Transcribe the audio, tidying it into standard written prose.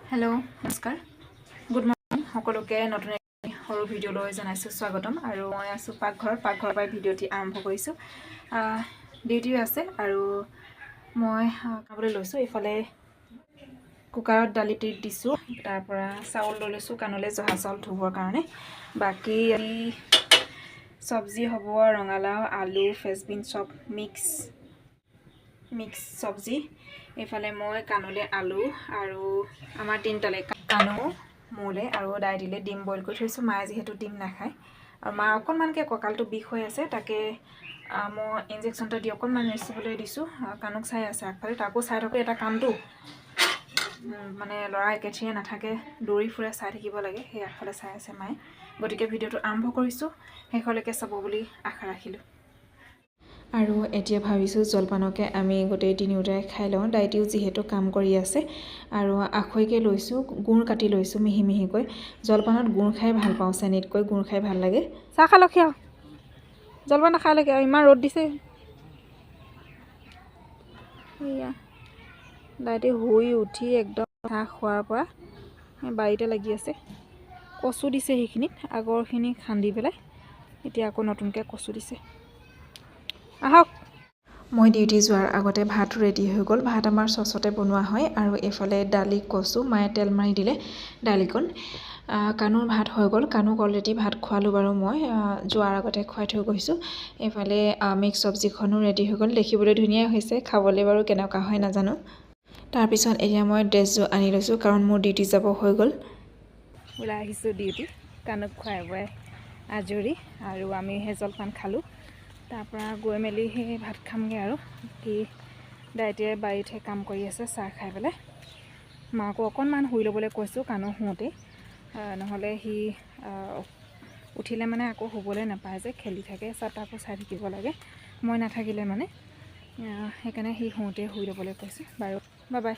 hello' নমস্কাৰ good morning সকলোকে নতুন সৰু ভিডিঅ'লৈ জনাইছোঁ স্বাগতম আৰু মই আছোঁ পাকঘৰৰ পৰাই ভিডিঅ'টি আৰম্ভ কৰিছোঁ ডিউটিও আছে আৰু মই খাবলৈ লৈছোঁ এইফালে কুকাৰত দালিটি দিছোঁ তাৰ পৰা চাউল লৈ লৈছোঁ কাণলৈ জহা চাউল ধুবৰ কাৰণে বাকী চব্জি হ'ব ৰঙালাও আলু ফ্ৰেঞ্চবিন চব মিক্স চব্জি এইফালে মই কাণলৈ আলু আৰু আমাৰ তিনিটালৈ কাণু মোলে আৰু দাই দিলে ডিম বইল কৰি থৈছোঁ মায়ে যিহেতু ডিম নাখায় আৰু মাৰ অকণমানকৈ কঁকালটো বিষ হৈ আছে তাকে মই ইনজেকশ্যনটো দি অকণমান ৰেষ্ট হ'বলৈ দিছোঁ কাণুক চাই আছে আগফালে তাকো চাই থাকোঁ এটা কামটো মানে ল'ৰা একেঠিয়ে নাথাকে দৌৰি ফুৰে চাই থাকিব লাগে সেই আগফালে চাই আছে মায়ে গতিকে ভিডিঅ'টো আৰম্ভ কৰিছোঁ শেষলৈকে চাব বুলি আশা ৰাখিলোঁ আৰু এতিয়া ভাবিছোঁ জলপানকে আমি গোটেই তিনিওটাই খাই লওঁ দাইটিও যিহেতু কাম কৰি আছে আৰু আখৈকে লৈছোঁ গুড় কাটি লৈছোঁ মিহি মিহিকৈ জলপানত গুড় খাই ভাল পাওঁ চেনিতকৈ গুড় খাই ভাল লাগে চাহ খালক আৰু জলপান নাখালৈকে আৰু ইমান ৰ'দ দিছে এয়া দাইটি শুই উঠি একদম চাহ খোৱাৰ পৰা বাৰীতে লাগি আছে কচু দিছে সেইখিনিত আগৰখিনি খান্দি পেলাই এতিয়া আকৌ নতুনকৈ কচু দিছে আহক মই ডিউটি যোৱাৰ আগতে ভাত ৰেডি হৈ গ'ল ভাত আমাৰ চচতে বনোৱা হয় আৰু এইফালে দালি কচু মায়ে তেল মাৰি দিলে দালিকণ কাণুৰ ভাত হৈ গ'ল কাণুক অলৰেডি ভাত খোৱালোঁ বাৰু মই যোৱাৰ আগতে খুৱাই থৈ গৈছোঁ এইফালে মিক্স চব্জিখনো ৰেডি হৈ গ'ল দেখিবলৈ ধুনীয়া হৈছে খাবলৈ বাৰু কেনেকুৱা হয় নাজানো তাৰপিছত এতিয়া মই ড্ৰেছযোৰ আনি লৈছোঁ কাৰণ মোৰ ডিউটি যাব হৈ গ'ল ওলাই আহিছোঁ ডিউটি কাণুক খুৱাই বুৱাই আজৰি আৰু আমি সেই জলপান খালোঁ তাৰপৰা গৈ মেলি সেই ভাত খামগৈ আৰু কি দাইটিয়ে বাৰীতহে কাম কৰি আছে চাহ খাই পেলাই মাকো অকণমান শুই ল'বলৈ কৈছোঁ কাণো শুওঁতেই নহ'লে সি উঠিলে মানে আকৌ শুবলৈ নাপায় যে খেলি থাকে তাকো চাই থাকিব লাগে মই নাথাকিলে মানে সেইকাৰণে সি শুওঁতেই শুই ল'বলৈ কৈছোঁ বাৰু বাই বাই